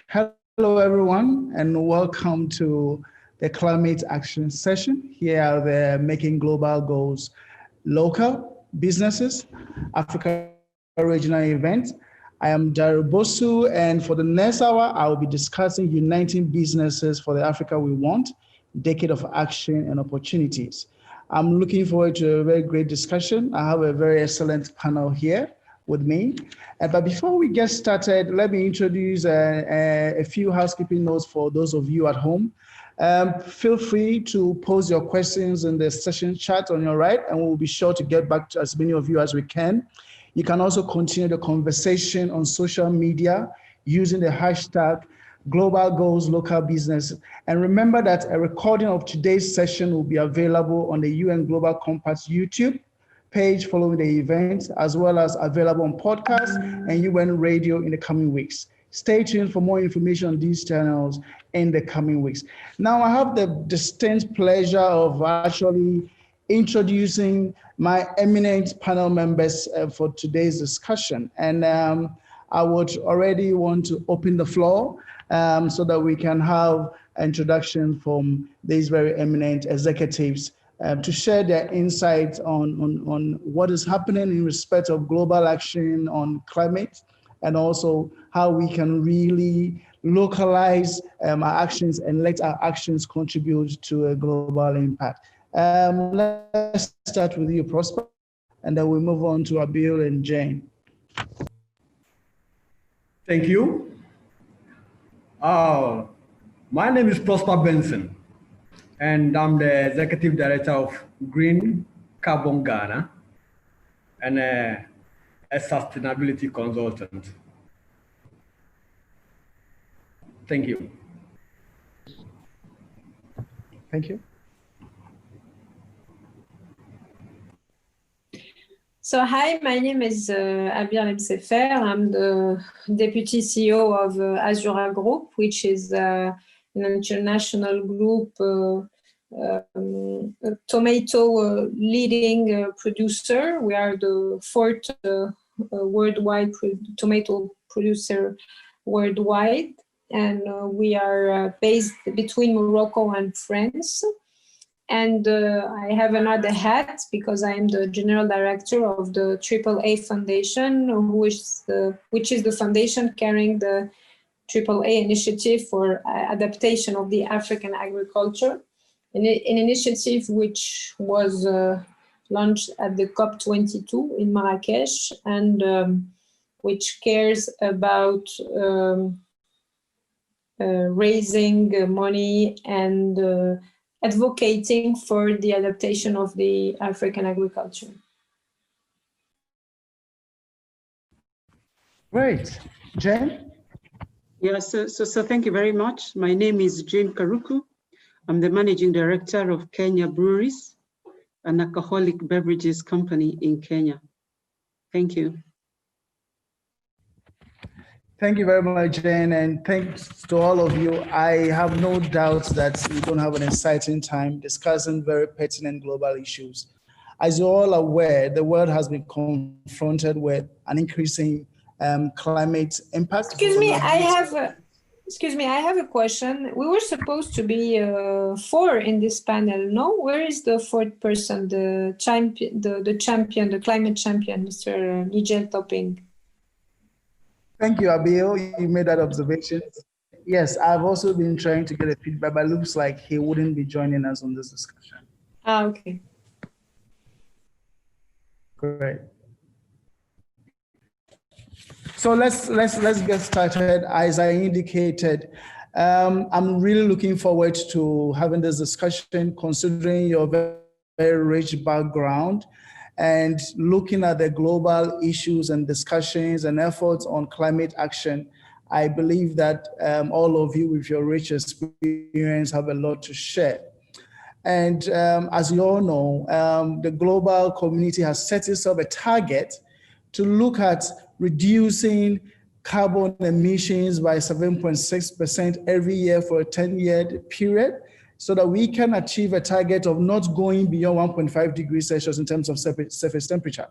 Hello, everyone, and welcome to the Climate Action Session. Here are the Making Global Goals Local Businesses Africa Regional event. I am Daryl Bosu, and for the next hour, I will be discussing uniting businesses for the Africa we want, decade of action and opportunities. I'm looking forward to a very great discussion. I have a very excellent panel here with me. But before we get started, let me introduce a few housekeeping notes for those of you at home. Feel free to post your questions in the session chat on your right, and we'll be sure to get back to as many of you as we can. You can also continue the conversation on social media using the hashtag Global Goals Local Business. And remember that a recording of today's session will be available on the UN Global Compact YouTube page following the event, as well as available on podcast and UN Radio in the coming weeks. Stay tuned for more information on these channels in the coming weeks. Now, I have the distinct pleasure of actually introducing my eminent panel members for today's discussion. And I would already want to open the floor so that we can have introduction from these very eminent executives to share their insights on what is happening in respect of global action on climate, and also how we can really localize our actions and let our actions contribute to a global impact. Let's start with you, Prosper, and then we'll move on to Abil and Jane. Thank you. My name is Prosper Benson, and I'm the Executive Director of Green Carbon Ghana and a sustainability consultant. Thank you. Thank you. So hi, my name is Abir Lemsefer. I'm the Deputy CEO of Azura Group, which is an international group, tomato leading producer. We are the fourth worldwide tomato producer worldwide, and we are based between Morocco and France. And I have another hat because I am the General Director of the AAA Foundation, which is the foundation carrying the AAA initiative for adaptation of the African agriculture, an initiative which was launched at the COP22 in Marrakesh, and which cares about raising money and advocating for the adaptation of the African agriculture. Great. Jane? Yes, so thank you very much. My name is Jane Karuku. I'm the Managing Director of Kenya Breweries, an alcoholic beverages company in Kenya. Thank you. Thank you very much, Jane, and thanks to all of you. I have no doubt that we're going to have an exciting time discussing very pertinent global issues. As you're all aware, the world has been confronted with an increasing climate impact. Excuse me, I have a question. We were supposed to be 4 in this panel. No, where is the 4th person, the champion, the climate champion, Mr. Nigel Topping? Thank you, Abil. You made that observation. Yes, I've also been trying to get a feedback, but it looks like he wouldn't be joining us on this discussion. Okay. Great. So let's get started. As I indicated, I'm really looking forward to having this discussion, considering your very rich background and looking at the global issues and discussions and efforts on climate action. I believe that all of you with your rich experience have a lot to share. And as you all know, the global community has set itself a target to look at reducing carbon emissions by 7.6% every year for a 10-year period, so that we can achieve a target of not going beyond 1.5 degrees Celsius in terms of surface temperature.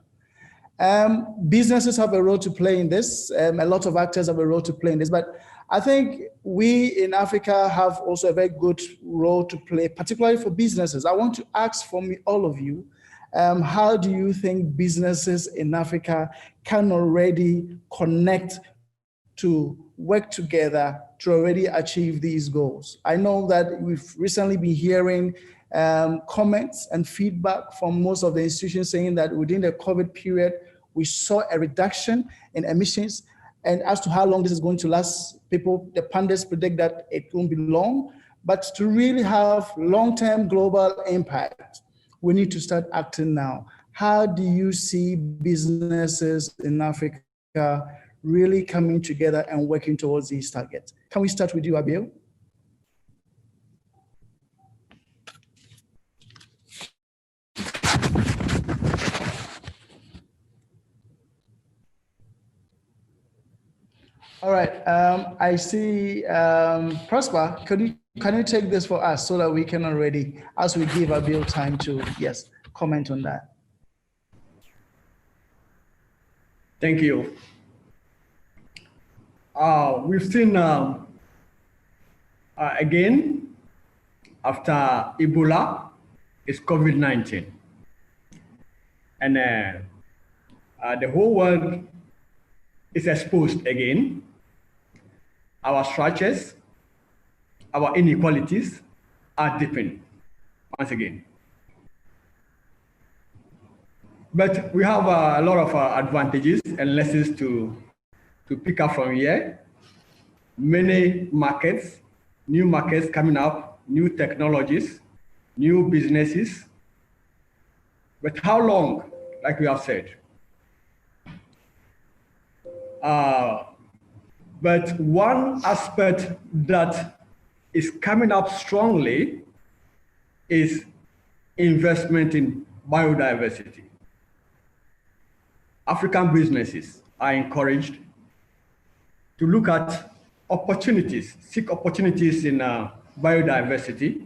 Businesses have a role to play in this. A lot of actors have a role to play in this, but I think we in Africa have also a very good role to play, particularly for businesses. I want to ask from all of you, how do you think businesses in Africa can already connect to work together to already achieve these goals? I know that we've recently been hearing comments and feedback from most of the institutions saying that within the COVID period, we saw a reduction in emissions. And as to how long this is going to last, the pundits predict that it won't be long. But to really have long-term global impact, we need to start acting now. How do you see businesses in Africa really coming together and working towards these targets? Can we start with you, Abiel? All right, I see Prosper, can you take this for us so that we can already, as we give Abiel time to, yes, comment on that. Thank you. We've seen, again, after Ebola, it's COVID-19. And the whole world is exposed again. Our structures, our inequalities are deepening once again. But we have a lot of advantages and lessons to pick up from here. Many markets, new markets coming up, new technologies, new businesses. But how long, like we have said? But one aspect that is coming up strongly is investment in biodiversity. African businesses are encouraged to look at opportunities, seek opportunities in biodiversity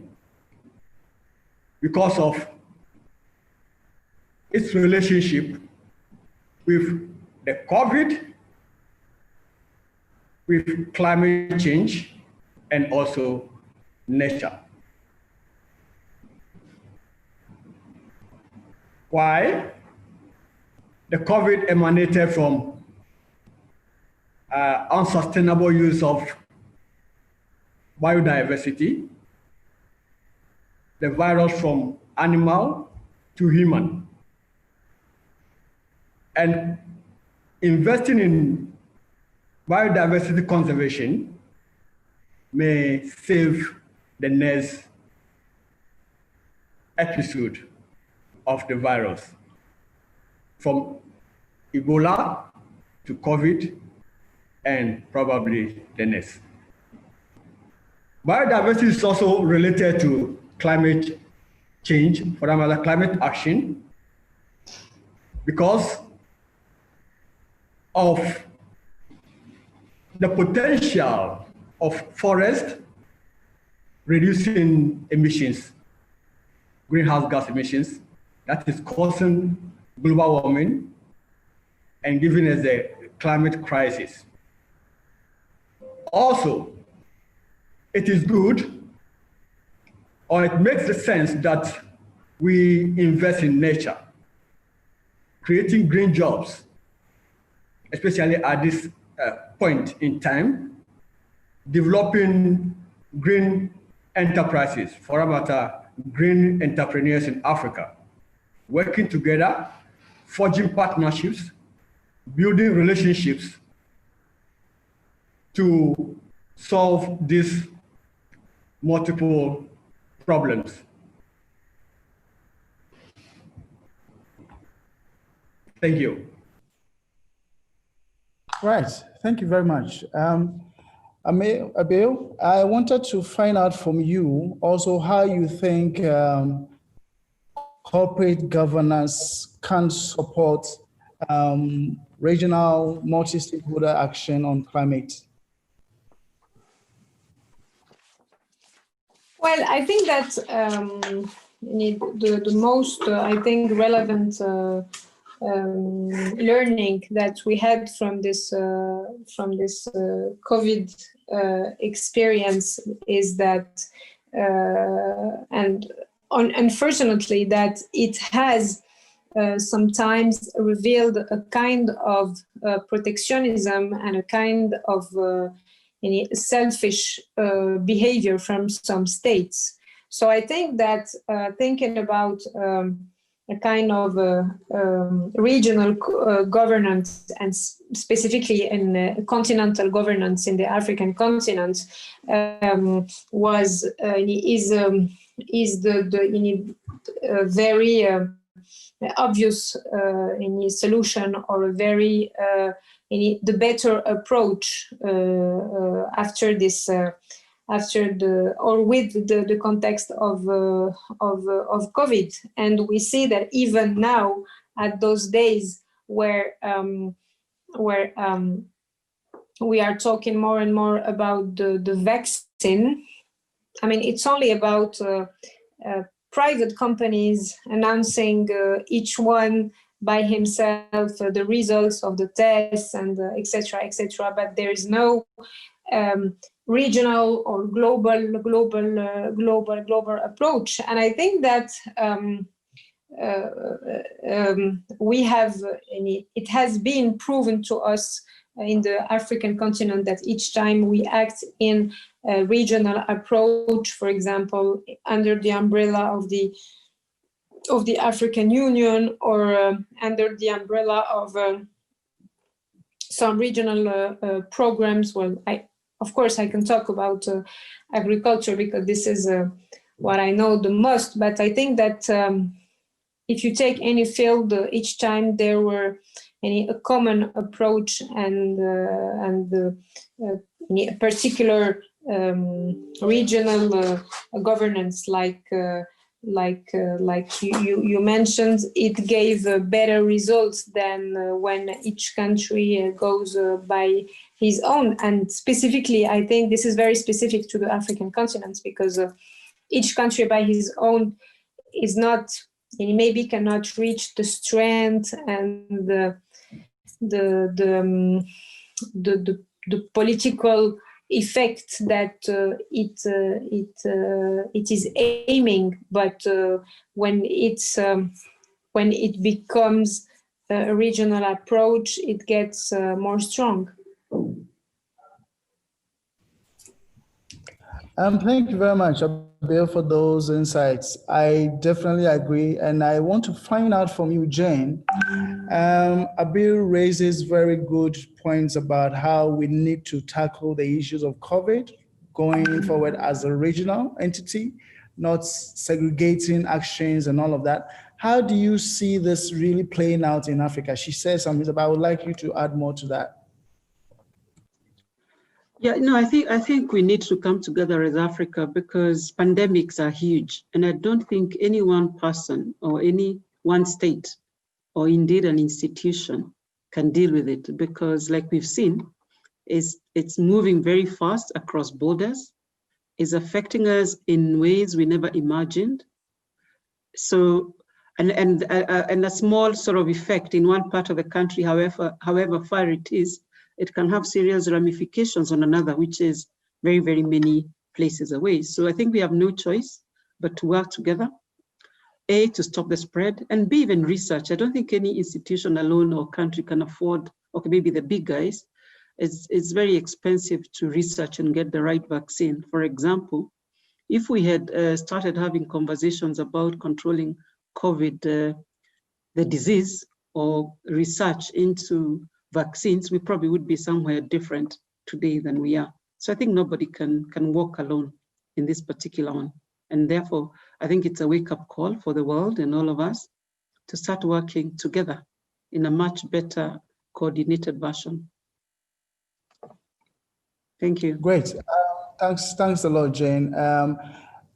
because of its relationship with the COVID, with climate change, and also nature. Why? The COVID emanated from unsustainable use of biodiversity, the virus from animal to human. And investing in biodiversity conservation may save the next episode of the virus, from Ebola to COVID and probably the next. Biodiversity is also related to climate change, for that matter, climate action, because of the potential of forest reducing emissions, greenhouse gas emissions, that is causing global warming and giving us a climate crisis. Also, it is good, or it makes the sense that we invest in nature, creating green jobs, especially at this point in time, developing green enterprises, for that matter, green entrepreneurs in Africa, working together, forging partnerships, building relationships to solve these multiple problems. Thank you. Right, thank you very much. Abiel, I wanted to find out from you also how you think corporate governance can support regional multi-stakeholder action on climate. Well, I think that the most, I think, relevant learning that we had from this COVID experience is that, and unfortunately, that it has sometimes revealed a kind of protectionism and a kind of selfish behavior from some states. So I think that thinking about a kind of regional governance, and specifically in continental governance in the African continent, is the very obvious solution, or a very the better approach after this. After with the context of COVID, and we see that even now, at those days where we are talking more and more about the vaccine. I mean, it's only about private companies announcing each one by himself the results of the tests and etc. etc. But there is no regional or global approach. And I think that we have, it has been proven to us in the African continent that each time we act in a regional approach, for example, under the umbrella of the African Union, or under the umbrella of some regional programs. Well, of course, I can talk about agriculture because this is what I know the most. But I think that if you take any field, each time there were a common approach and a particular regional governance, like you mentioned, it gave better results than when each country goes by his own. And specifically, I think this is very specific to the African continent, because each country by his own is not, maybe cannot reach the strength and the political effect that it is aiming, but when it becomes a regional approach, it gets more strong. Thank you very much, Abil, for those insights. I definitely agree, and I want to find out from you, Jane. Abil raises very good points about how we need to tackle the issues of COVID going forward as a regional entity, not segregating actions and all of that. How do you see this really playing out in Africa? She says something, but I would like you to add more to that. Yeah, no, I think we need to come together as Africa, because pandemics are huge, and I don't think any one person or any one state or indeed an institution can deal with it, because like we've seen, it's moving very fast across borders, is affecting us in ways we never imagined. So, and a small sort of effect in one part of the country, however far it is, it can have serious ramifications on another, which is very, very many places away. So I think we have no choice but to work together, A, to stop the spread, and B, even research. I don't think any institution alone or country can afford, okay, maybe the big guys, it's very expensive to research and get the right vaccine. For example, if we had started having conversations about controlling COVID, the disease, or research into vaccines, we probably would be somewhere different today than we are. So I think nobody can walk alone in this particular one. And therefore, I think it's a wake-up call for the world and all of us to start working together in a much better coordinated version. Thank you. Great. Thanks a lot, Jane.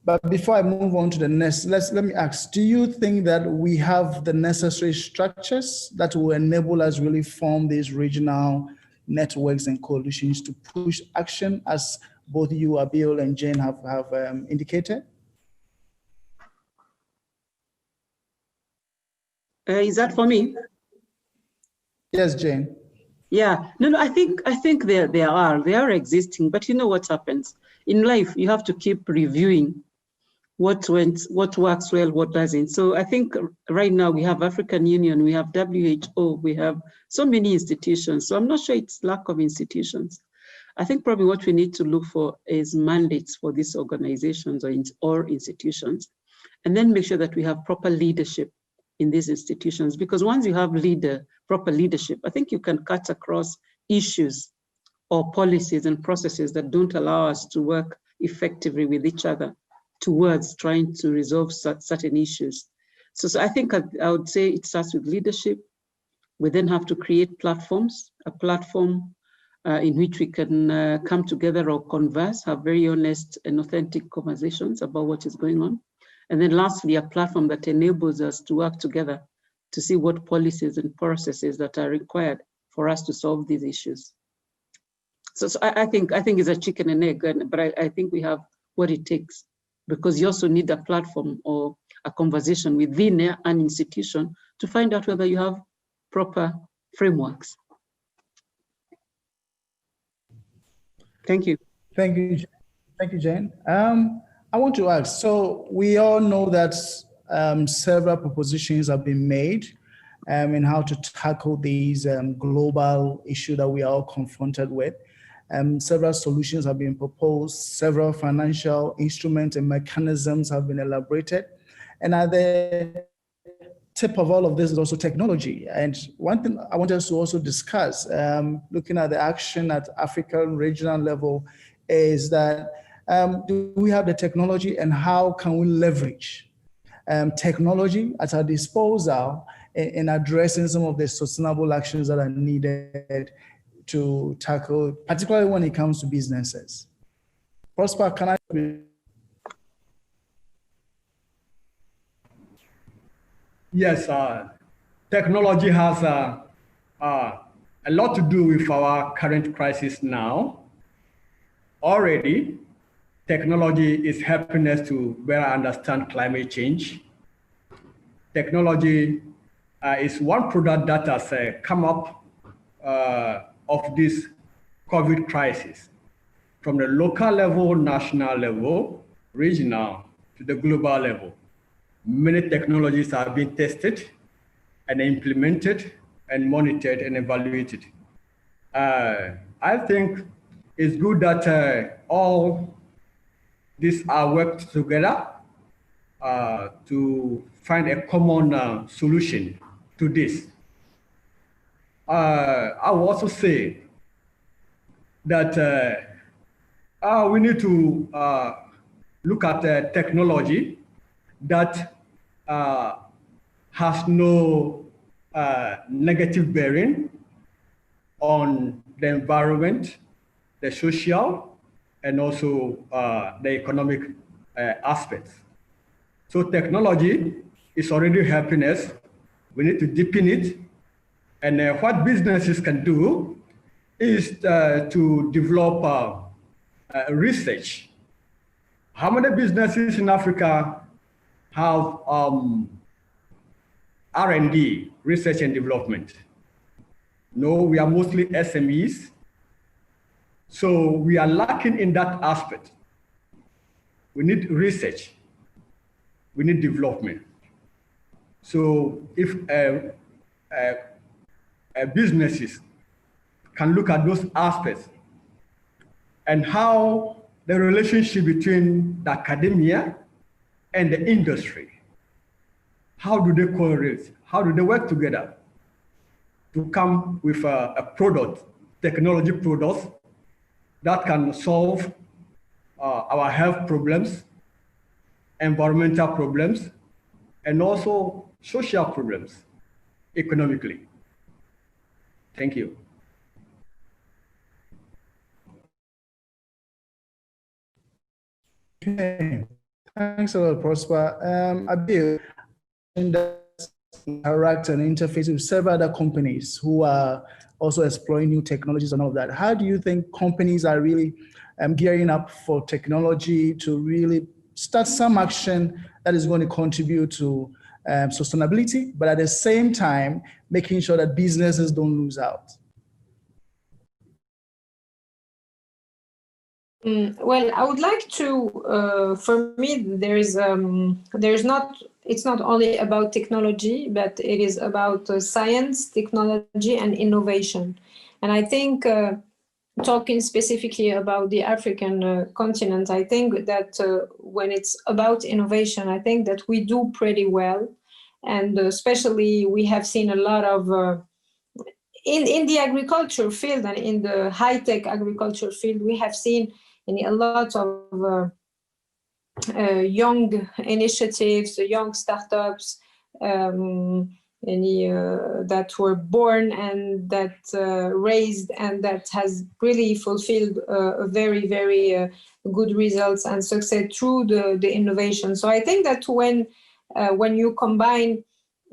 But before I move on to the next, let me ask, do you think that we have the necessary structures that will enable us really form these regional networks and coalitions to push action, as both you, Abil, and Jane have indicated? Is that for me? Yes, Jane. Yeah, no, I think they are existing, but you know what happens in life? You have to keep reviewing what works well, what doesn't. So I think right now we have African Union, we have WHO, we have so many institutions. So I'm not sure it's lack of institutions. I think probably what we need to look for is mandates for these organizations or institutions, and then make sure that we have proper leadership in these institutions. Because once you have proper leadership, I think you can cut across issues or policies and processes that don't allow us to work effectively with each other towards trying to resolve certain issues. So I think I would say it starts with leadership. We then have to create platforms, a platform in which we can come together or converse, have very honest and authentic conversations about what is going on. And then lastly, a platform that enables us to work together to see what policies and processes that are required for us to solve these issues. So I think it's a chicken and egg, but I think we have what it takes, because you also need a platform or a conversation within an institution to find out whether you have proper frameworks. Thank you. Thank you. Thank you, Jane. I want to ask, so we all know that several propositions have been made in how to tackle these global issue that we are all confronted with. Several solutions have been proposed, several financial instruments and mechanisms have been elaborated. And at the tip of all of this is also technology. And one thing I want us to also discuss, looking at the action at African regional level, is that do we have the technology, and how can we leverage technology at our disposal in addressing some of the sustainable actions that are needed to tackle, particularly when it comes to businesses? Prosper, can I? Yes, technology has a lot to do with our current crisis now. Already, technology is helping us to better understand climate change. Technology is one product that has come up of this COVID crisis, from the local level, national level, regional, to the global level. Many technologies are being tested and implemented and monitored and evaluated. I think it's good that all these are worked together to find a common solution to this. I will also say that we need to look at technology that has no negative bearing on the environment, the social, and also the economic aspects. So technology is already helping us. We need to deepen it. And what businesses can do is to develop research. How many businesses in Africa have R&D, research and development? No, we are mostly SMEs. So we are lacking in that aspect. We need research. We need development. So if businesses can look at those aspects and how the relationship between the academia and the industry, how do they correlate? How do they work together to come with a product, technology products that can solve our health problems, environmental problems, and also social problems economically? Thank you. Okay, thanks a lot, Prosper. Abil, interact and interface with several other companies who are also exploring new technologies and all of that. How do you think companies are really gearing up for technology to really start some action that is going to contribute to sustainability, but at the same time, making sure that businesses don't lose out? Well, I would like to, for me, it's not only about technology, but it is about science, technology, and innovation. And I think talking specifically about the African continent, I think that when it's about innovation, I think that we do pretty well. And especially we have seen a lot of, in the agriculture field and in the high-tech agriculture field, we have seen a lot of young initiatives, young startups, that were born and that raised and that has really fulfilled a very, very good results and success through the innovation. So I think that when you combine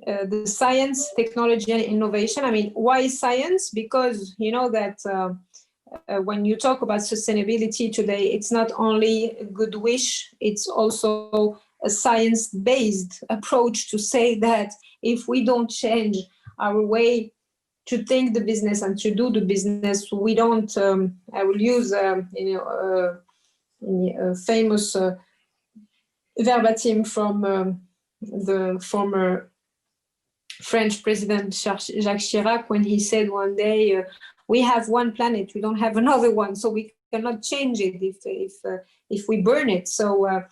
the science, technology, and innovation, I mean, why science? Because you know that when you talk about sustainability today, it's not only a good wish, it's also a science-based approach to say that if we don't change our way to think the business and to do the business, we don't, I will use a famous verbatim from the former French President Jacques Chirac, when he said one day, we have one planet, we don't have another one, so we cannot change it if we burn it. So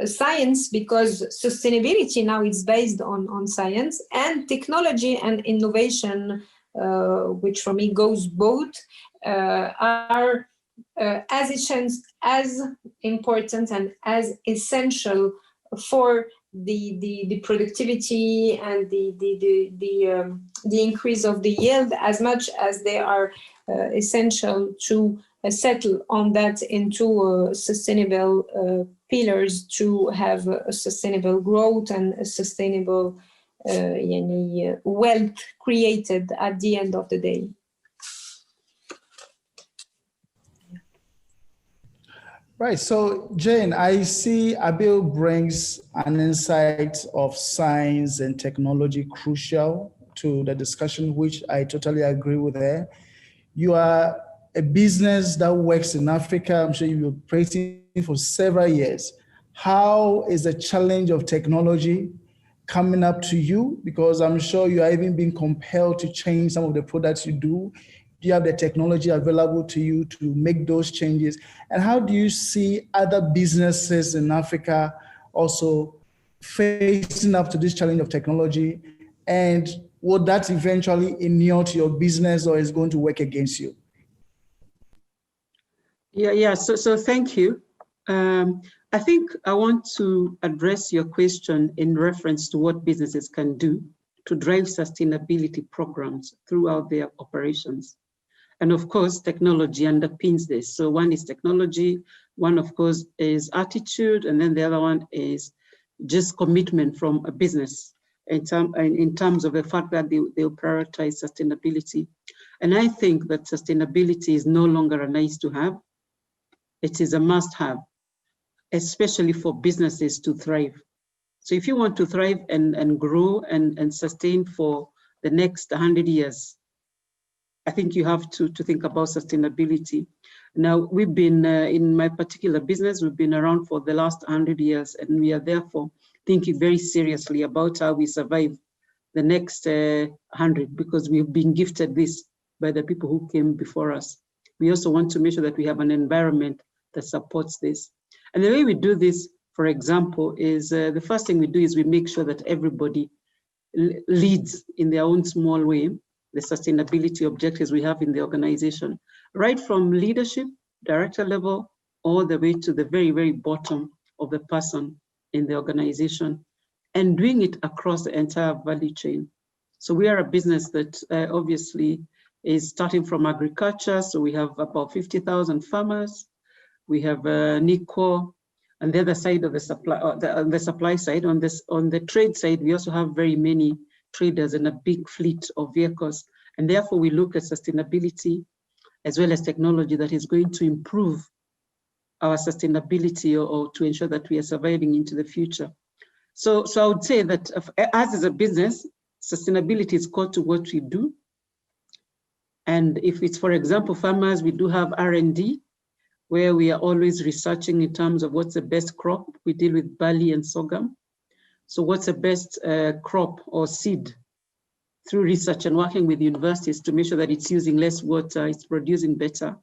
science, because sustainability now is based on science, and technology and innovation, which for me goes both, are as important and as essential for the productivity and the increase of the yield, as much as they are essential to settle on that into sustainable pillars to have a sustainable growth and a sustainable wealth created at the end of the day. Right. So, Jane, I see Abil brings an insight of science and technology crucial to the discussion, which I totally agree with her. You are a business that works in Africa. I'm sure you've been operating for several years. How is the challenge of technology coming up to you? Because I'm sure you are even being compelled to change some of the products you do. Do you have the technology available to you to make those changes? And how do you see other businesses in Africa also facing up to this challenge of technology? And would that eventually inure to your business, or is going to work against you? Yeah. So thank you. I think I want to address your question in reference to what businesses can do to drive sustainability programs throughout their operations. And of course, technology underpins this. So one is technology, one of course is attitude, and then the other one is just commitment from a business in terms of the fact that they'll prioritize sustainability. And I think that sustainability is no longer a nice to have. It is a must have, especially for businesses to thrive. So if you want to thrive and grow and sustain for the next 100 years, I think you have to think about sustainability. Now, we've been, in my particular business, we've been around for the last 100 years, and we are therefore thinking very seriously about how we survive the next 100, because we've been gifted this by the people who came before us. We also want to make sure that we have an environment that supports this. And the way we do this, for example, is the first thing we do is we make sure that everybody leads in their own small way the sustainability objectives we have in the organization, right from leadership, director level, all the way to the very, very bottom of the person in the organization, and doing it across the entire value chain. So we are a business that obviously is starting from agriculture. So we have about 50,000 farmers. We have NICO, and the other side of the supply, on the supply side, on the trade side, we also have very many traders and a big fleet of vehicles. And therefore we look at sustainability as well as technology that is going to improve our sustainability or to ensure that we are surviving into the future. So I would say that us as a business, sustainability is core to what we do. And if it's, for example, farmers, we do have R&D, where we are always researching in terms of what's the best crop. We deal with barley and sorghum. So what's the best crop or seed, through research and working with universities to make sure that it's using less water, it's producing better,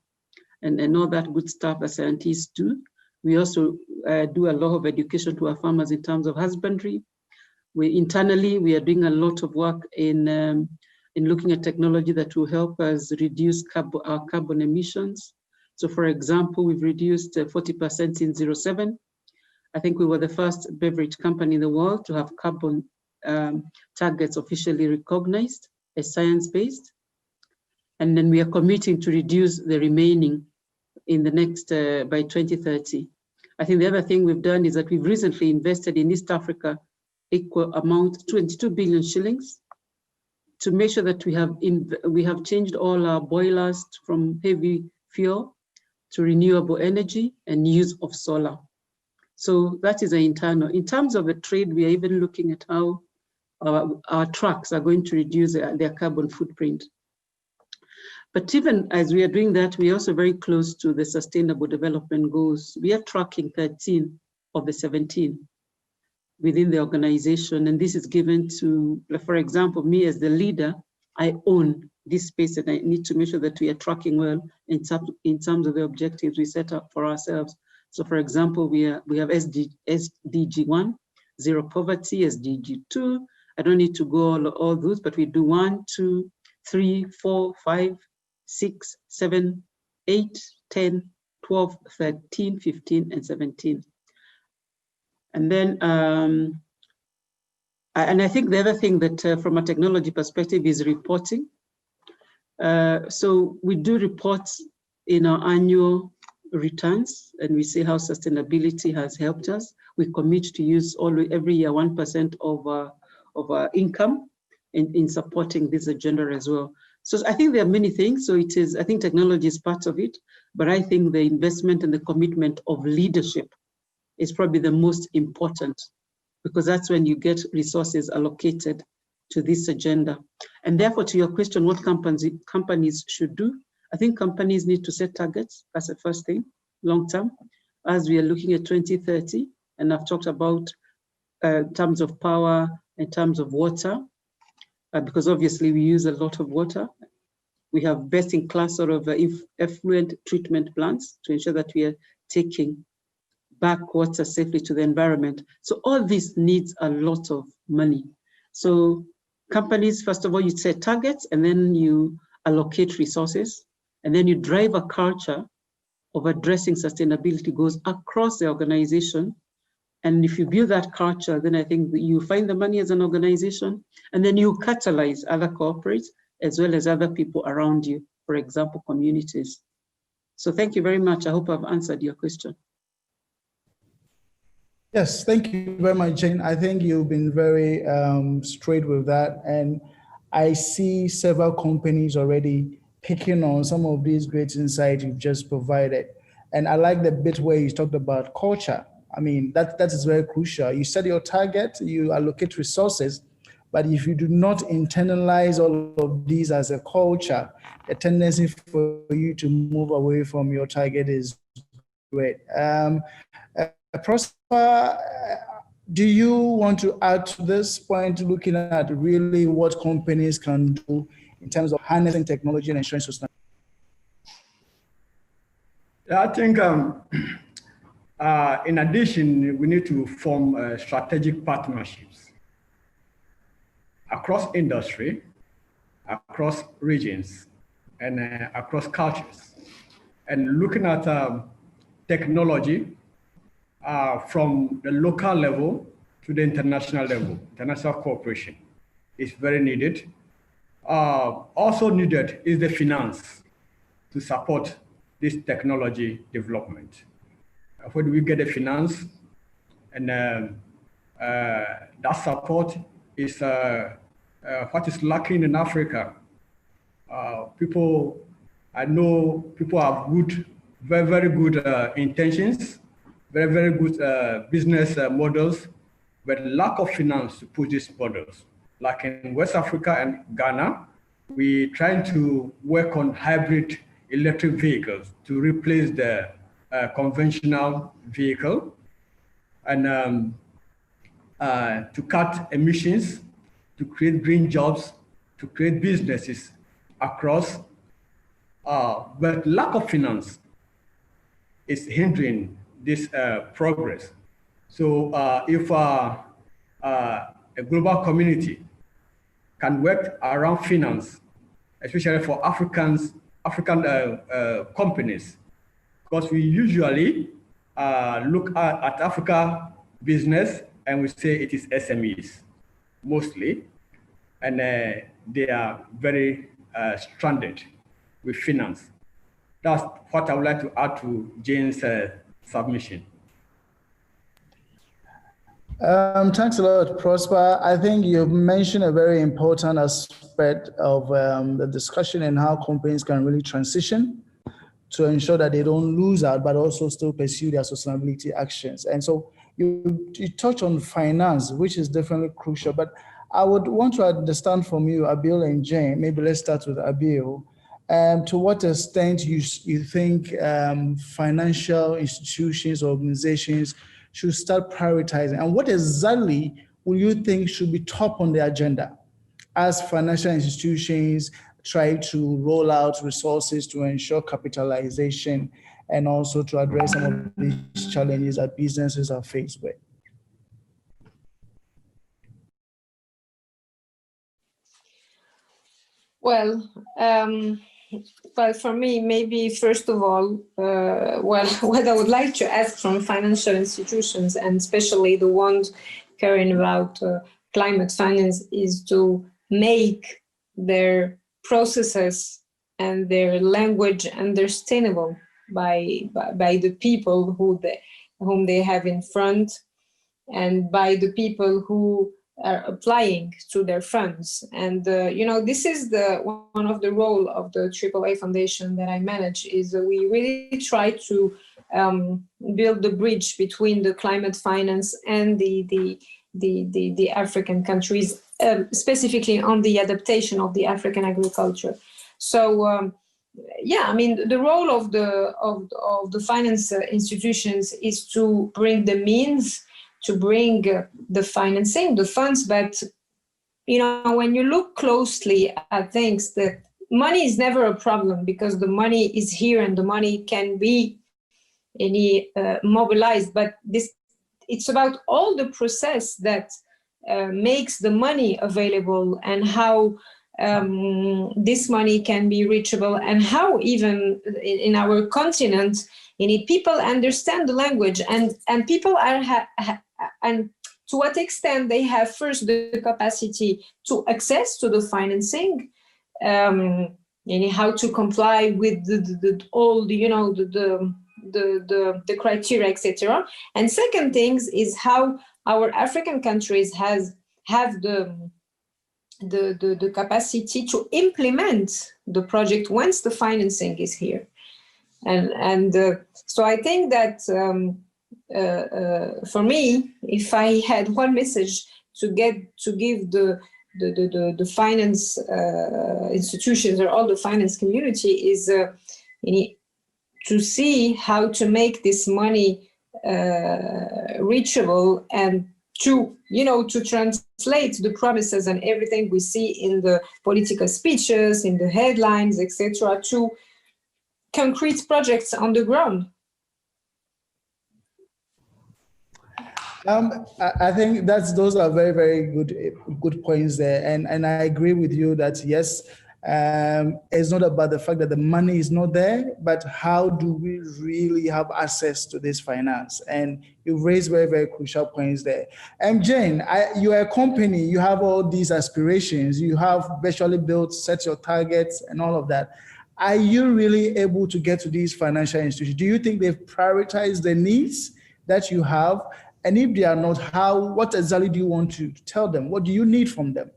and all that good stuff that scientists do. We also do a lot of education to our farmers in terms of husbandry. Internally, we are doing a lot of work in looking at technology that will help us reduce our carbon emissions. So for example, we've reduced 40% in 07. I think we were the first beverage company in the world to have carbon targets officially recognized as science-based. And then we are committing to reduce the remaining in the next, by 2030. I think the other thing we've done is that we've recently invested in East Africa equal amount, 22 billion shillings, to make sure that we have changed all our boilers from heavy fuel to renewable energy and use of solar. So that is an internal. In terms of the trade, we are even looking at how our trucks are going to reduce their carbon footprint. But even as we are doing that, we are also very close to the Sustainable Development Goals. We are tracking 13 of the 17 within the organization. And this is given to, for example, me as the leader, I own this space and I need to make sure that we are tracking well in terms of the objectives we set up for ourselves. So for example, we have SDG 1, zero poverty, SDG 2. I don't need to go all those, but we do 1, 2, 3, 4, 5, 6, 7, 8, 10, 12, 13, 15, and 17. And then, and I think the other thing that from a technology perspective is reporting. So we do reports in our annual returns, and we see how sustainability has helped us. We commit to use every year 1% of our income in supporting this agenda as well. So I think there are many things. So I think technology is part of it, but I think the investment and the commitment of leadership is probably the most important, because that's when you get resources allocated to this agenda. And therefore, to your question, what companies should do, I think companies need to set targets. That's the first thing, long term, as we are looking at 2030. And I've talked about in terms of power, in terms of water, because obviously we use a lot of water. We have best in class sort of effluent treatment plants to ensure that we are taking back water safely to the environment. So all this needs a lot of money. So companies, first of all, you set targets and then you allocate resources, and then you drive a culture of addressing sustainability goals across the organization. And if you build that culture, then I think that you find the money as an organization, and then you catalyze other corporates as well as other people around you, for example, communities. So thank you very much. I hope I've answered your question. Yes, thank you very much, Jane. I think you've been very straight with that. And I see several companies already picking on some of these great insights you've just provided. And I like the bit where you talked about culture. I mean, that is very crucial. You set your target, you allocate resources, but if you do not internalize all of these as a culture, the tendency for you to move away from your target is great. Prosper, do you want to add to this point, looking at really what companies can do in terms of harnessing technology and ensuring sustainability? I think in addition, we need to form strategic partnerships across industry, across regions, and across cultures. And looking at technology from the local level to the international level, international cooperation is very needed. Also needed is the finance to support this technology development. Where do we get the finance? And that support is what is lacking in Africa. I know people have good, very good intentions, very good business models, but lack of finance to push these models. Like in West Africa and Ghana, we're trying to work on hybrid electric vehicles to replace the conventional vehicle, and to cut emissions, to create green jobs, to create businesses across. But lack of finance is hindering this progress. So if a global community can work around finance, especially for African companies, because we usually look at Africa business and we say it is SMEs mostly, and they are very stranded with finance. That's what I would like to add to Jane's submission. Thanks a lot, Prosper. I think you've mentioned a very important aspect of the discussion and how companies can really transition to ensure that they don't lose out, but also still pursue their sustainability actions. And so you touch on finance, which is definitely crucial, but I would want to understand from you, Abil and Jane, maybe let's start with Abil, to what extent you think financial institutions, organizations should start prioritizing, and what exactly will you think should be top on the agenda as financial institutions try to roll out resources to ensure capitalization and also to address some of these challenges that businesses are faced with? Well, for me, maybe first of all, what I would like to ask from financial institutions, and especially the ones caring about climate finance, is to make their processes and their language understandable by the people whom they have in front, and by the people who are applying to their funds. And this is one of the role of the AAA Foundation that I manage, is we really try to build the bridge between the climate finance and the African countries, specifically on the adaptation of the African agriculture. So I mean, the role of the finance institutions is to bring the means, to bring the financing, the funds. But when you look closely at things, the money is never a problem, because the money is here and the money can be mobilized. But it's about all the process that makes the money available, and how this money can be reachable, and how even in our continent, people understand the language, and people are and to what extent they have first the capacity to access to the financing, how to comply with all the criteria, etc. And second things is how our African countries have the capacity to implement the project once the financing is here. And so I think that for me, if I had one message to give the finance institutions or all the finance community, is to see how to make this money reachable, and to translate the promises and everything we see in the political speeches, in the headlines, etc., to concrete projects on the ground. I think those are very, very good points there, and I agree with you that yes, it's not about the fact that the money is not there, but how do we really have access to this finance? And you raised very, very crucial points there. And Jane, you are a company, you have all these aspirations, you have virtually built, set your targets and all of that. Are you really able to get to these financial institutions? Do you think they've prioritized the needs that you have? And if they are not, what exactly do you want to tell them? What do you need from them?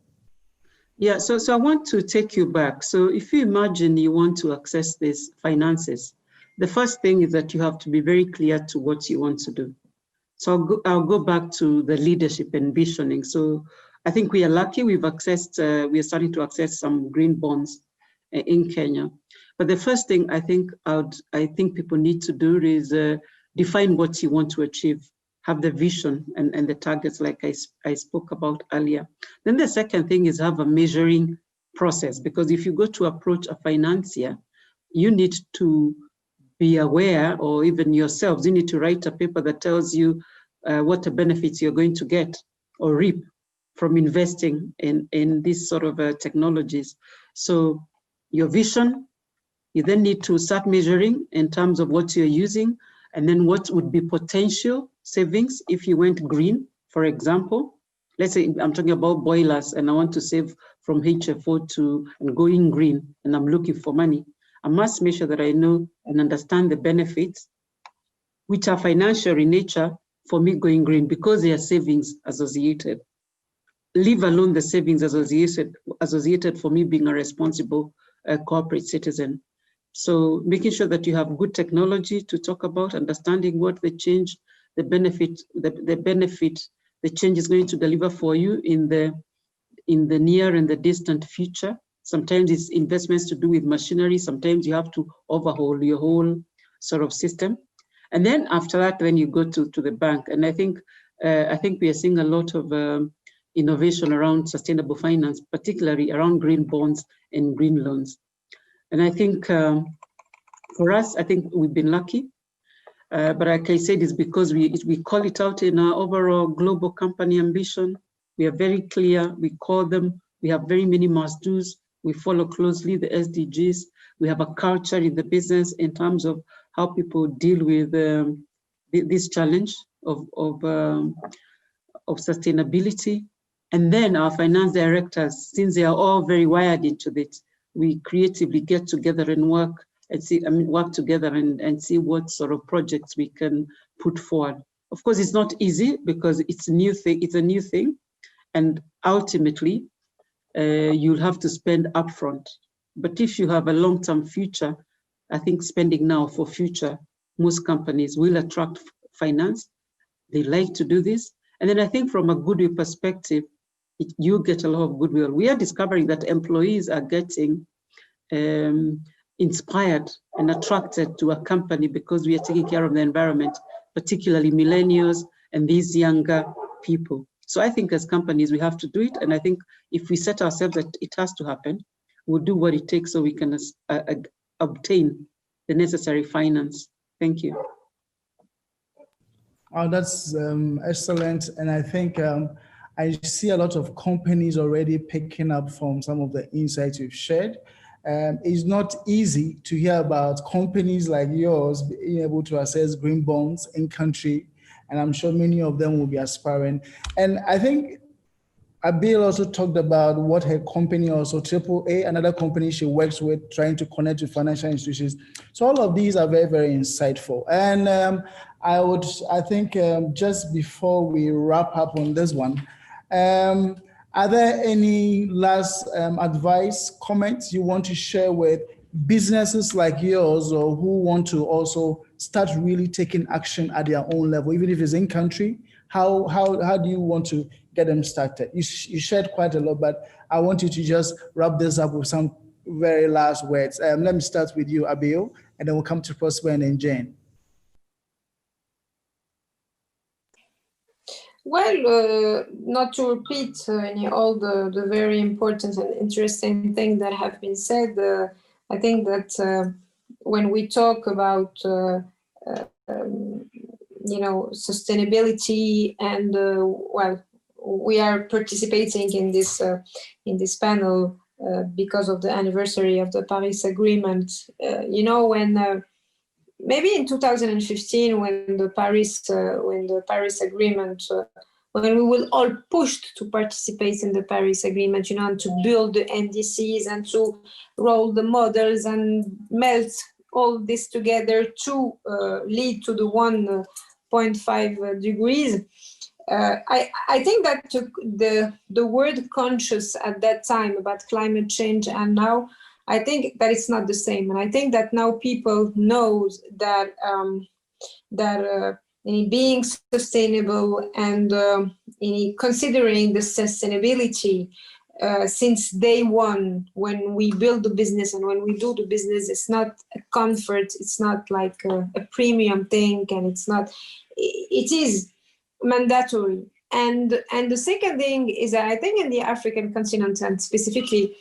Yeah, so I want to take you back. So if you imagine you want to access these finances, the first thing is that you have to be very clear to what you want to do. So I'll go back to the leadership and visioning. So I think we are lucky. We are starting to access some green bonds in Kenya. But the first thing I think people need to do is define what you want to achieve, have the vision and the targets like I spoke about earlier. Then the second thing is have a measuring process, because if you go to approach a financier, you need to be aware, or even yourselves, you need to write a paper that tells you what the benefits you're going to get or reap from investing in these sort of technologies. So your vision, you then need to start measuring in terms of what you're using, and then what would be potential savings if you went green, for example. Let's say I'm talking about boilers and I want to save from HFO and going green, and I'm looking for money. I must make sure that I know and understand the benefits, which are financial in nature, for me going green, because there are savings associated. Leave alone the savings associated for me being a responsible corporate citizen. So making sure that you have good technology to talk about, understanding what the change, the benefit, the change is going to deliver for you in the near and the distant future. Sometimes it's investments to do with machinery. Sometimes you have to overhaul your whole sort of system. And then after that, then you go to the bank. And I think we are seeing a lot of innovation around sustainable finance, particularly around green bonds and green loans. And I think for us, I think we've been lucky. But like I said, it's because we call it out in our overall global company ambition. We are very clear, we call them, we have very many must-dos. We follow closely the SDGs. We have a culture in the business in terms of how people deal with this challenge of sustainability. And then our finance directors, since they are all very wired into it, we creatively get together and work together and see what sort of projects we can put forward. Of course, it's not easy because it's a new thing, and ultimately you'll have to spend upfront. But if you have a long-term future, I think spending now for future, most companies will attract finance. They like to do this. And then I think from a goodwill perspective, you get a lot of goodwill. We are discovering that employees are getting inspired and attracted to a company because we are taking care of the environment, particularly millennials and these younger people. So I think as companies, we have to do it. And I think if we set ourselves that it has to happen, we'll do what it takes so we can obtain the necessary finance. Thank you. Oh, that's excellent. And I think I see a lot of companies already picking up from some of the insights you've shared. It's not easy to hear about companies like yours being able to access green bonds in country, and I'm sure many of them will be aspiring. And I think Abil also talked about what her company also, AAA, another company she works with, trying to connect to financial institutions. So all of these are very, very insightful. And I think just before we wrap up on this one, are there any last advice, comments you want to share with businesses like yours, or who want to also start really taking action at their own level, even if it's in country? How do you want to get them started? You shared quite a lot, but I want you to just wrap this up with some very last words. Let me start with you, Abiyo, and then we'll come to Prosper and then Jane. Well, not to repeat all the very important and interesting things that have been said, I think that when we talk about sustainability, and well, we are participating in this panel because of the anniversary of the Paris Agreement. When maybe in 2015, when the Paris Agreement, when we will all pushed to participate in the Paris Agreement, and to build the NDCs and to roll the models and melt all this together to lead to the 1.5 degrees. I think that the word conscious at that time about climate change and now, I think that it's not the same. And I think that now people know that in being sustainable and in considering the sustainability since day one. When we build the business and when we do the business, it's not a comfort, it's not like a premium thing, and it's not, it is mandatory. And the second thing is that I think in the African continent, and specifically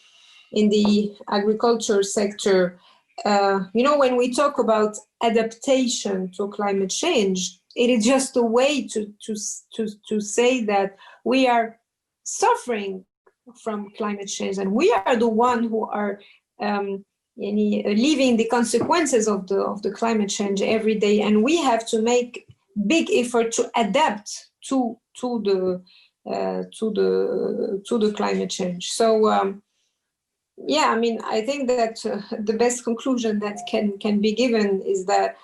in the agriculture sector, when we talk about adaptation to climate change, it is just a way to say that we are suffering from climate change, and we are the one who are living the consequences of the climate change every day, and we have to make big effort to adapt to the climate change. So yeah, I mean, I think that the best conclusion that can be given is that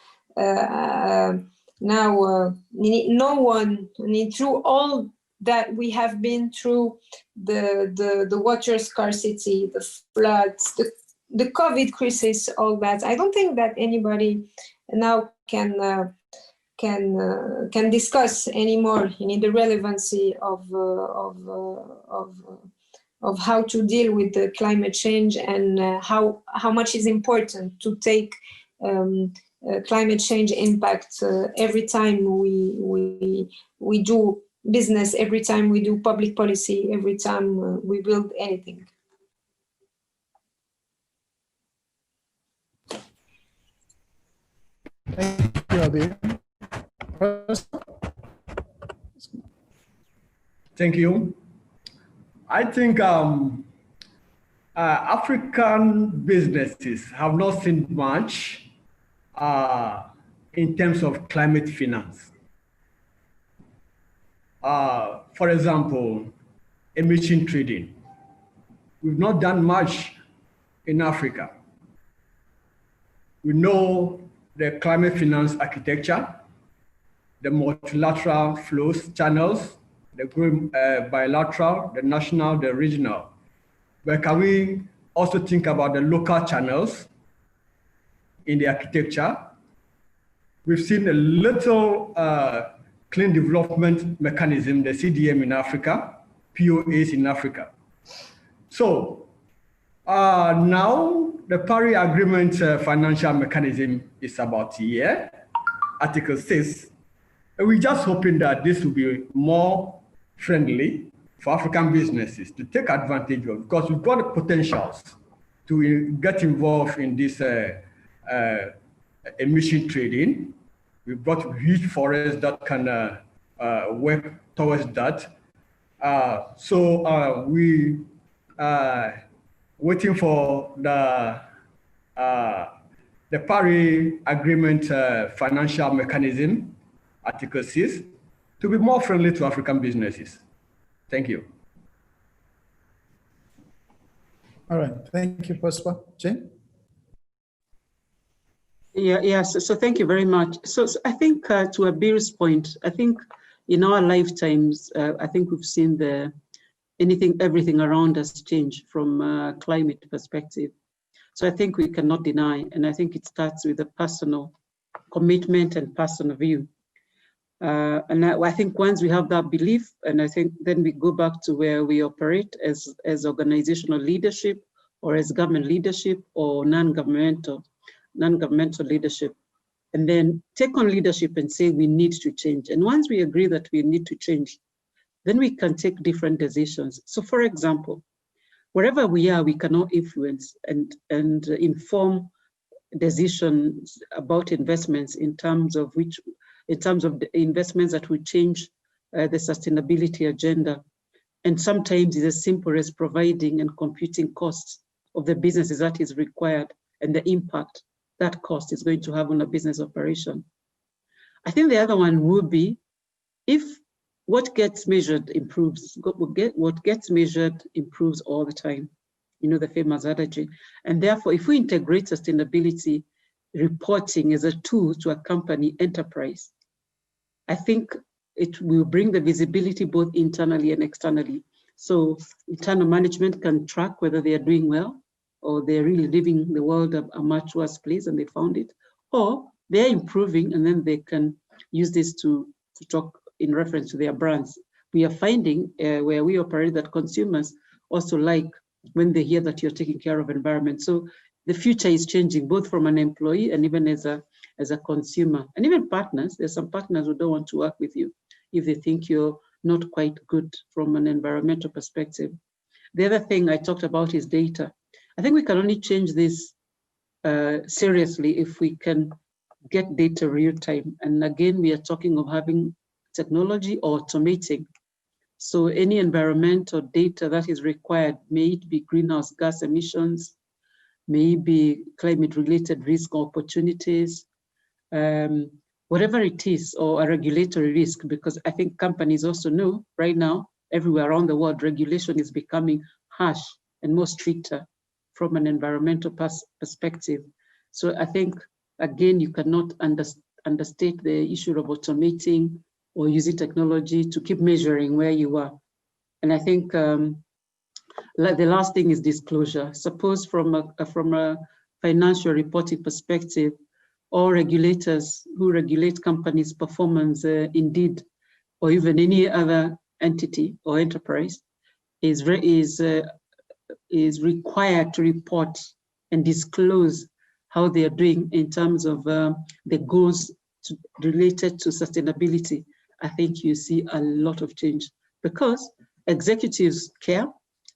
now no one, through all that we have been through, the water scarcity, the floods, the COVID crisis, all that, I don't think that anybody now can discuss anymore the relevancy of how to deal with the climate change, and how much is important to take climate change impact every time we do business, every time we do public policy, every time we build anything. Thank you, Abi. Thank you. I think African businesses have not seen much in terms of climate finance. For example, emission trading. We've not done much in Africa. We know the climate finance architecture, the multilateral flows channels, the bilateral, the national, the regional. But can we also think about the local channels in the architecture? We've seen a little clean development mechanism, the CDM in Africa, POAs in Africa. So now the Paris Agreement financial mechanism is about here, Article 6. And we're just hoping that this will be more friendly for African businesses to take advantage of, because we've got the potentials to get involved in this emission trading. We've got huge forests that can work towards that. So we waiting for the Paris Agreement financial mechanism, Article 6, to be more friendly to African businesses. Thank you. All right, thank you, Prosper. Jane? So thank you very much. So I think to Abir's point, I think in our lifetimes, I think we've seen everything around us change from a climate perspective. So I think we cannot deny, and I think it starts with a personal commitment and personal view. And I think once we have that belief, and I think then we go back to where we operate as organizational leadership, or as government leadership, or non-governmental leadership, and then take on leadership and say we need to change. And once we agree that we need to change, then we can take different decisions. So for example, wherever we are, we cannot influence and inform decisions about investments in terms of the investments that will change the sustainability agenda. And sometimes it's as simple as providing and computing costs of the businesses that is required and the impact that cost is going to have on a business operation. I think the other one would be, if what gets measured improves, what gets measured improves all the time, the famous adage. And therefore, if we integrate sustainability reporting as a tool to accompany enterprise, I think it will bring the visibility both internally and externally. So internal management can track whether they are doing well, or they're really leaving the world a much worse place and they found it, or they're improving, and then they can use this to talk in reference to their brands. We are finding where we operate that consumers also like when they hear that you're taking care of environment. So the future is changing, both from an employee and even as a consumer, and even partners. There's some partners who don't want to work with you if they think you're not quite good from an environmental perspective. The other thing I talked about is data. I think we can only change this seriously if we can get data real time. And again, we are talking of having technology or automating. So any environmental data that is required, may it be greenhouse gas emissions, may it be climate-related risk or opportunities, whatever it is, or a regulatory risk, because I think companies also know right now, everywhere around the world, regulation is becoming harsh and more stricter from an environmental perspective. So I think, again, you cannot understate the issue of automating or using technology to keep measuring where you are. And I think like the last thing is disclosure. Suppose from a financial reporting perspective, all regulators who regulate companies' performance, indeed, or even any other entity or enterprise, is required to report and disclose how they are doing in terms of the goals related to sustainability. I think you see a lot of change because executives care.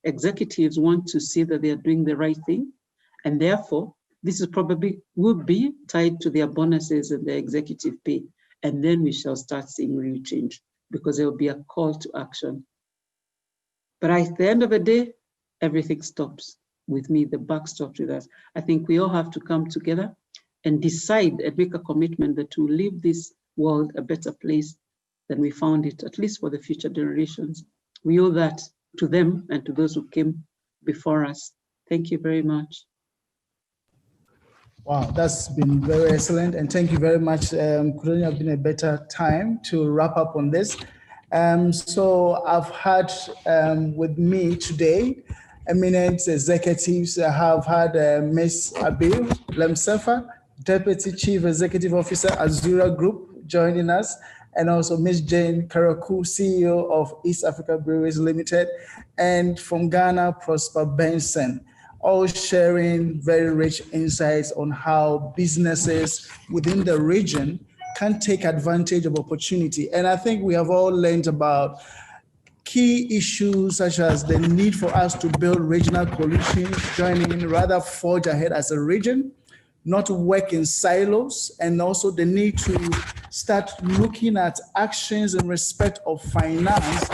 Executives want to see that they are doing the right thing, and therefore this is probably would be tied to their bonuses and their executive pay, and then we shall start seeing real change because there will be a call to action. But at the end of the day, everything stops with me. The buck stops with us. I think we all have to come together and decide and make a commitment that to leave this world a better place than we found it, at least for the future generations. We owe that to them and to those who came before us. Thank you very much. Wow, that's been very excellent. And thank you very much. Couldn't have been a better time to wrap up on this. So I've had with me today, eminent executives. I have had Ms. Abil Lemsefa, Deputy Chief Executive Officer at Zura Group, joining us, and also Ms. Jane Karaku, CEO of East Africa Breweries Limited, and from Ghana, Prosper Benson, all sharing very rich insights on how businesses within the region can take advantage of opportunity. And I think we have all learned about key issues such as the need for us to build regional coalitions, joining, rather forge ahead as a region, not work in silos, and also the need to start looking at actions in respect of finance,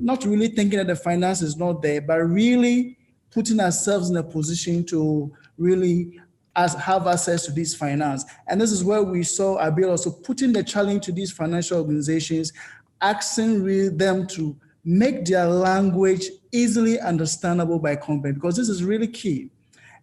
not really thinking that the finance is not there, but really putting ourselves in a position to really have access to this finance. And this is where we saw Abil also putting the challenge to these financial organizations, asking them to make their language easily understandable by company, because this is really key.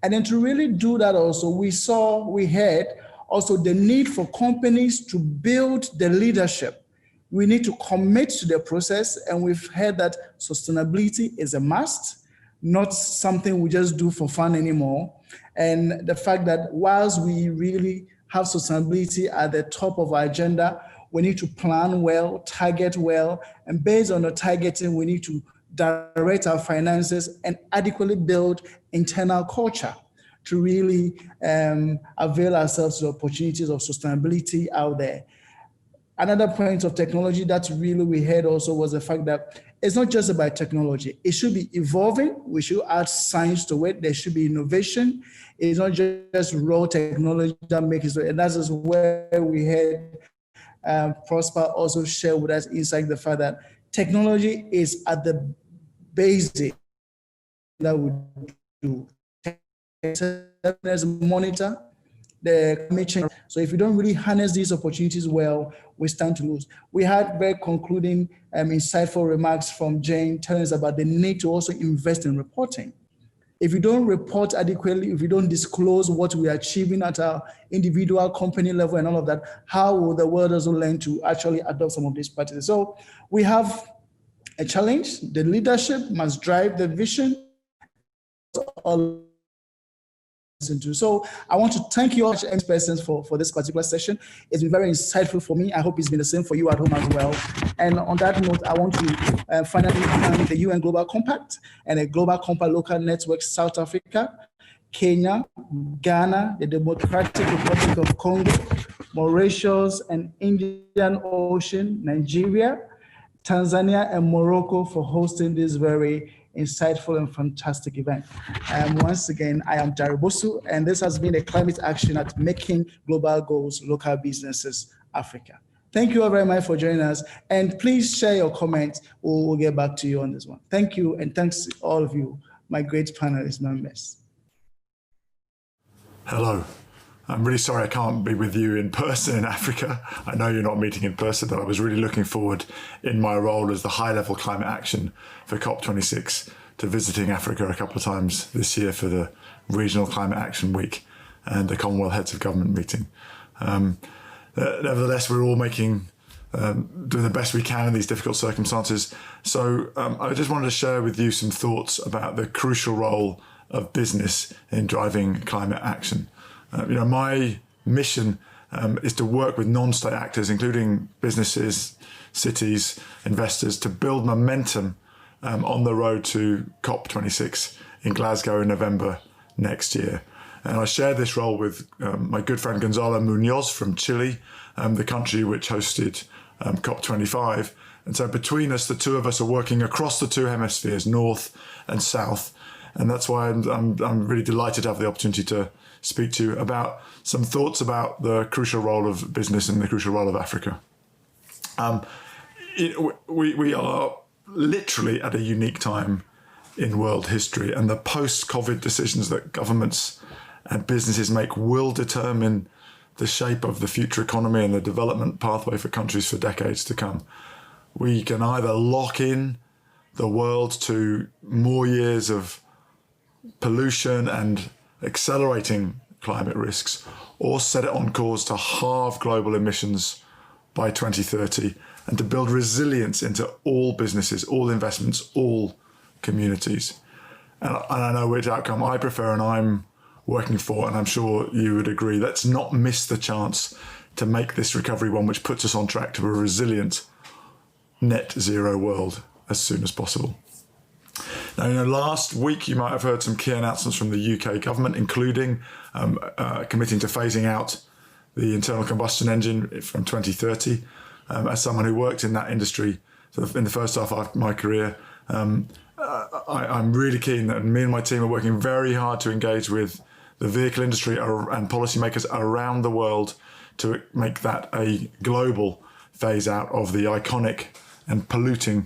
And then to really do that also, we heard also the need for companies to build the leadership. We need to commit to the process, and we've heard that sustainability is a must, not something we just do for fun anymore. And the fact that whilst we really have sustainability at the top of our agenda, we need to plan well, target well, and based on the targeting, we need to direct our finances and adequately build internal culture to really avail ourselves of opportunities of sustainability out there. Another point of technology that really we heard also was the fact that it's not just about technology. It should be evolving. We should add science to it. There should be innovation. It's not just raw technology that makes it. And that is where we had Prosper also share with us inside the fact that technology is at the basic that we do. Monitor the climate change. So if you don't really harness these opportunities well, we stand to lose. We had very concluding insightful remarks from Jane telling us about the need to also invest in reporting. If you don't report adequately, if you don't disclose what we are achieving at our individual company level and all of that, how will the world also learn to actually adopt some of these practices? So we have a challenge. The leadership must drive the vision. All listen to. So I want to thank you all persons for this particular session. It's been very insightful for me. I hope it's been the same for you at home as well. And on that note, I want to finally thank the UN Global Compact and the Global Compact Local Network South Africa, Kenya, Ghana, the Democratic Republic of Congo, Mauritius and Indian Ocean, Nigeria, Tanzania, and Morocco for hosting this very insightful and fantastic event. Once again, I am Jari Bosu, and this has been a climate action at Making Global Goals Local Businesses Africa. Thank you all very much for joining us, and please share your comments. We'll get back to you on this one. Thank you, and thanks to all of you, my great panelist members. Hello. I'm really sorry I can't be with you in person in Africa. I know you're not meeting in person, but I was really looking forward in my role as the high-level climate action for COP26 to visiting Africa a couple of times this year for the Regional Climate Action Week and the Commonwealth Heads of Government meeting. Nevertheless, we're all doing the best we can in these difficult circumstances. So I just wanted to share with you some thoughts about the crucial role of business in driving climate action. My mission is to work with non-state actors, including businesses, cities, investors, to build momentum on the road to COP26 in Glasgow in November next year. And I share this role with my good friend Gonzalo Munoz from Chile, the country which hosted COP25. And so between us, the two of us are working across the two hemispheres, north and south. And that's why I'm really delighted to have the opportunity to speak to you about some thoughts about the crucial role of business and the crucial role of Africa. We are literally at a unique time in world history, and the post-COVID decisions that governments and businesses make will determine the shape of the future economy and the development pathway for countries for decades to come. We can either lock in the world to more years of pollution and accelerating climate risks, or set it on course to halve global emissions by 2030 and to build resilience into all businesses, all investments, all communities. And I know which outcome I prefer and I'm working for, and I'm sure you would agree. Let's not miss the chance to make this recovery one which puts us on track to a resilient net zero world as soon as possible. Now, last week you might have heard some key announcements from the UK government, including committing to phasing out the internal combustion engine from 2030. As someone who worked in that industry in the first half of my career, I'm really keen that me and my team are working very hard to engage with the vehicle industry and policymakers around the world to make that a global phase out of the iconic and polluting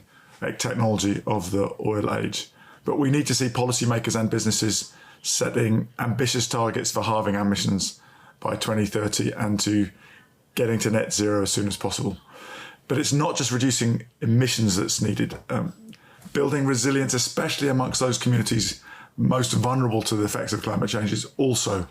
technology of the oil age. But we need to see policymakers and businesses setting ambitious targets for halving emissions by 2030 and to getting to net zero as soon as possible. But it's not just reducing emissions that's needed. Building resilience, especially amongst those communities most vulnerable to the effects of climate change, is also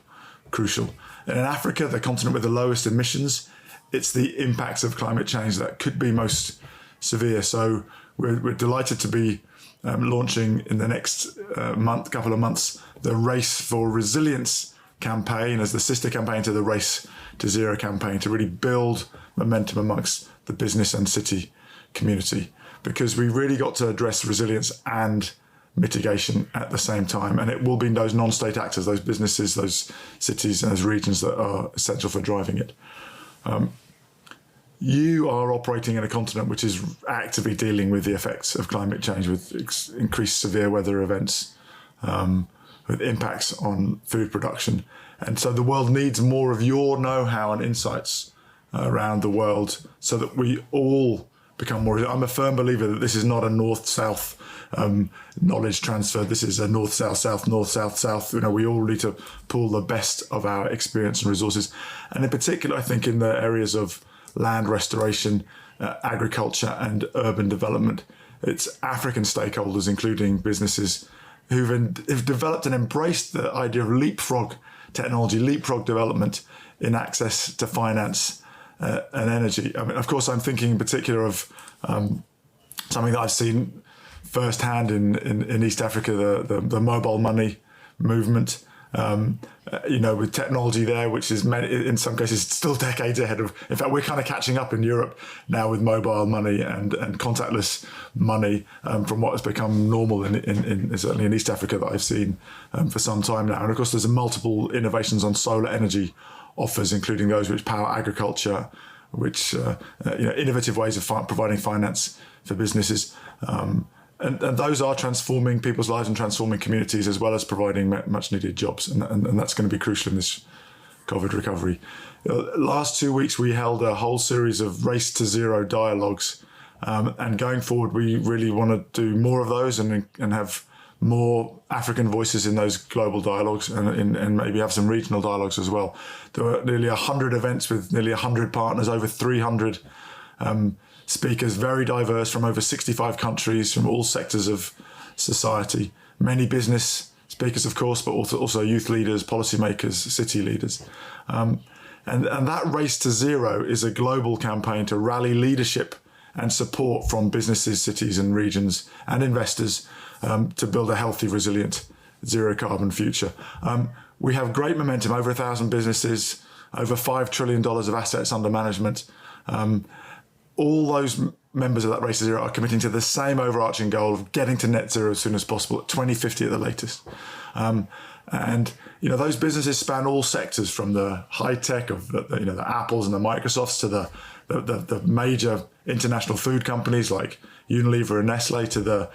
crucial. And in Africa, the continent with the lowest emissions, it's the impacts of climate change that could be most severe. So we're delighted to be launching in the next couple of months, the Race for Resilience campaign as the sister campaign to the Race to Zero campaign, to really build momentum amongst the business and city community, because we really got to address resilience and mitigation at the same time. And it will be those non-state actors, those businesses, those cities and those regions that are essential for driving it. You are operating in a continent which is actively dealing with the effects of climate change, with increased severe weather events, with impacts on food production. And so the world needs more of your know-how and insights around the world so that we all become more. I'm a firm believer that this is not a north-south knowledge transfer. This is a north-south-south, north-south-south. We all need to pull the best of our experience and resources. And in particular, I think in the areas of land restoration, agriculture and urban development, it's African stakeholders, including businesses, who've developed and embraced the idea of leapfrog technology, leapfrog development in access to finance and energy. I mean, of course, I'm thinking in particular of something that I've seen firsthand in East Africa, the mobile money movement, with technology there, which is in some cases still decades ahead of. In fact, we're kind of catching up in Europe now with mobile money and contactless money from what has become normal in certainly in East Africa that I've seen for some time now. And of course, there's multiple innovations on solar energy offers, including those which power agriculture, which innovative ways of providing finance for businesses. And those are transforming people's lives and transforming communities, as well as providing much needed jobs. And that's going to be crucial in this COVID recovery. Last 2 weeks, we held a whole series of Race to Zero dialogues. And going forward, we really want to do more of those and have more African voices in those global dialogues and maybe have some regional dialogues as well. There were nearly 100 events with nearly 100 partners, over 300 speakers, very diverse from over 65 countries, from all sectors of society. Many business speakers, of course, but also youth leaders, policymakers, city leaders. And that Race to Zero is a global campaign to rally leadership and support from businesses, cities and regions and investors to build a healthy, resilient, zero carbon future. We have great momentum, over 1,000 businesses, over $5 trillion of assets under management. All those members of that Race to Zero are committing to the same overarching goal of getting to net zero as soon as possible, 2050 at the latest. And those businesses span all sectors, from the high tech of the Apples and the Microsofts to the major international food companies like Unilever and Nestle, to the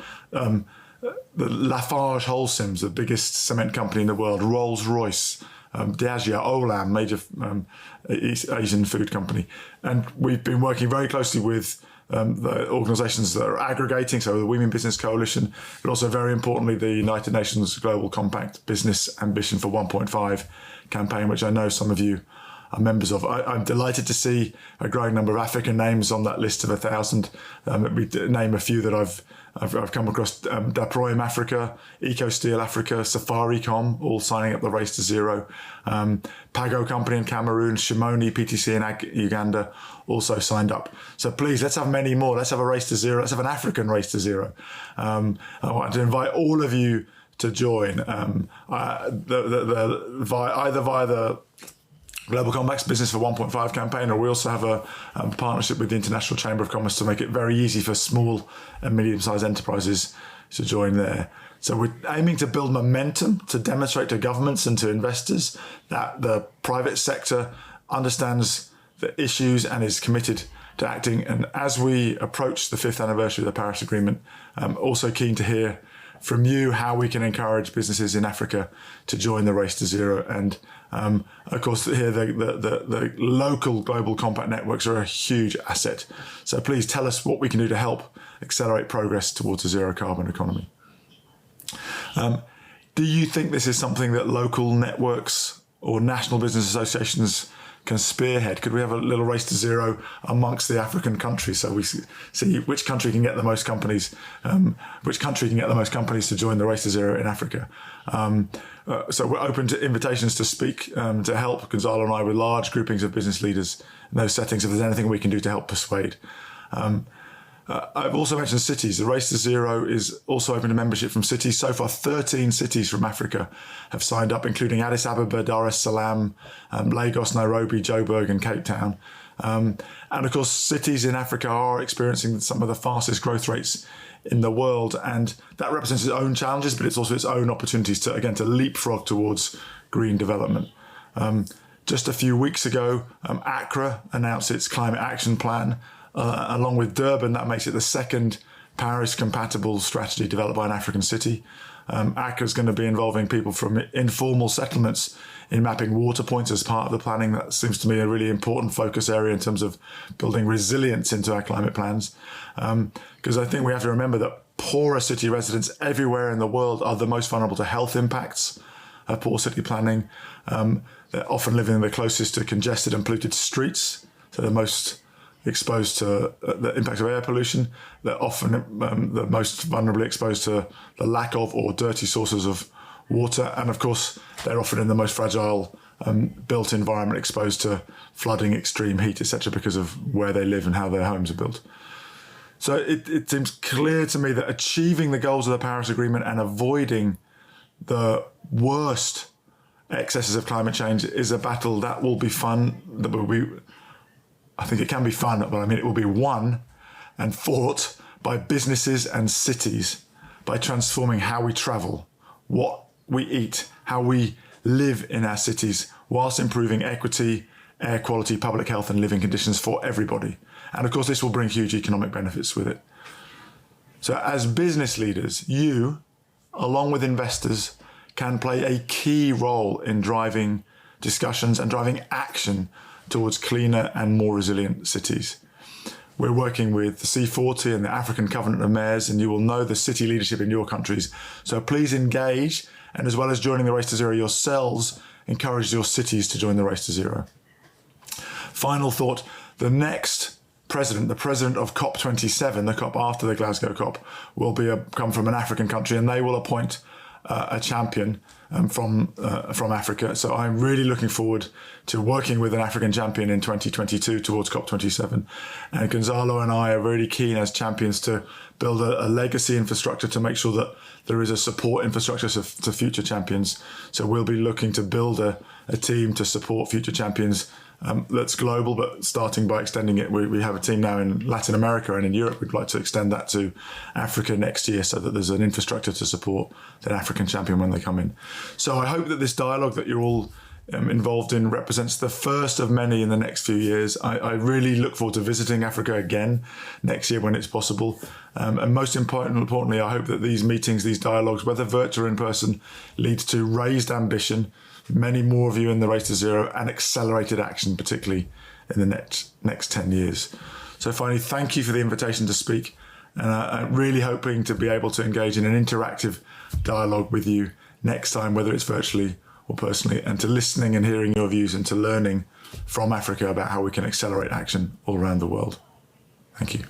Lafarge Holcim's, the biggest cement company in the world, Rolls-Royce, Diageo, Olam, major Asian food company. And we've been working very closely with the organizations that are aggregating, so the Women Business Coalition, but also very importantly, the United Nations Global Compact Business Ambition for 1.5 campaign, which I know some of you are members of. I'm delighted to see a growing number of African names on that list of 1,000. We name a few that I've come across: Daproim Africa, EcoSteel Africa, Safaricom, all signing up the Race to Zero. Pago Company in Cameroon, Shimoni PTC in Uganda also signed up. So please, let's have many more. Let's have a Race to Zero. Let's have an African Race to Zero. I want to invite all of you to join, either via the Global Compact's Business for 1.5 campaign, or we also have a partnership with the International Chamber of Commerce to make it very easy for small and medium-sized enterprises to join there. So we're aiming to build momentum to demonstrate to governments and to investors that the private sector understands the issues and is committed to acting. And as we approach the 5th anniversary of the Paris Agreement, I'm also keen to hear from you how we can encourage businesses in Africa to join the Race to Zero. And of course, here the local global compact networks are a huge asset. So please tell us what we can do to help accelerate progress towards a zero carbon economy. Do you think this is something that local networks or national business associations can spearhead? Could we have a little Race to Zero amongst the African countries, so we see which country can get the most companies, to join the Race to Zero in Africa? So we're open to invitations to speak, to help Gonzalo and I with large groupings of business leaders in those settings, if there's anything we can do to help persuade. I've also mentioned cities. The Race to Zero is also open to membership from cities. So far, 13 cities from Africa have signed up, including Addis Ababa, Dar es Salaam, Lagos, Nairobi, Joburg, and Cape Town. And of course, cities in Africa are experiencing some of the fastest growth rates in the world, and that represents its own challenges, but it's also its own opportunities to leapfrog towards green development. Just a few weeks ago, Accra announced its climate action plan. Along with Durban, that makes it the second Paris-compatible strategy developed by an African city. Accra is going to be involving people from informal settlements in mapping water points as part of the planning. That seems to me a really important focus area in terms of building resilience into our climate plans. Because I think we have to remember that poorer city residents everywhere in the world are the most vulnerable to health impacts of poor city planning. They're often living the closest to congested and polluted streets, so they're most exposed to the impact of air pollution. They're often the most vulnerably exposed to the lack of or dirty sources of water. And of course, they're often in the most fragile built environment, exposed to flooding, extreme heat, etc., because of where they live and how their homes are built. So it seems clear to me that achieving the goals of the Paris Agreement and avoiding the worst excesses of climate change is a battle that will be fun. That will be, I think it can be fun, but I mean, it will be won and fought by businesses and cities, by transforming how we travel, what we eat, how we live in our cities, whilst improving equity, air quality, public health and living conditions for everybody. And of course, this will bring huge economic benefits with it. So as business leaders, you, along with investors, can play a key role in driving discussions and driving action towards cleaner and more resilient cities. We're working with the C40 and the African Covenant of Mayors, and you will know the city leadership in your countries. So please engage, and as well as joining the Race to Zero yourselves, encourage your cities to join the Race to Zero. Final thought, the next president, the president of COP27, the COP after the Glasgow COP, will come from an African country, and they will appoint a champion from Africa. So I'm really looking forward to working with an African champion in 2022 towards COP27. And Gonzalo and I are really keen as champions to build a legacy infrastructure to make sure that there is a support infrastructure to future champions. So we'll be looking to build a team to support future champions that's global, but starting by extending it. We have a team now in Latin America and in Europe. We'd like to extend that to Africa next year so that there's an infrastructure to support that African champion when they come in. So I hope that this dialogue that you're all involved in represents the first of many in the next few years. I really look forward to visiting Africa again next year when it's possible. And most importantly, I hope that these meetings, these dialogues, whether virtual or in person, lead to raised ambition, many more of you in the Race to Zero, and accelerated action, particularly in the next 10 years. So finally, thank you for the invitation to speak. And I'm really hoping to be able to engage in an interactive dialogue with you next time, whether it's virtually or personally, and to listening and hearing your views and to learning from Africa about how we can accelerate action all around the world. Thank you.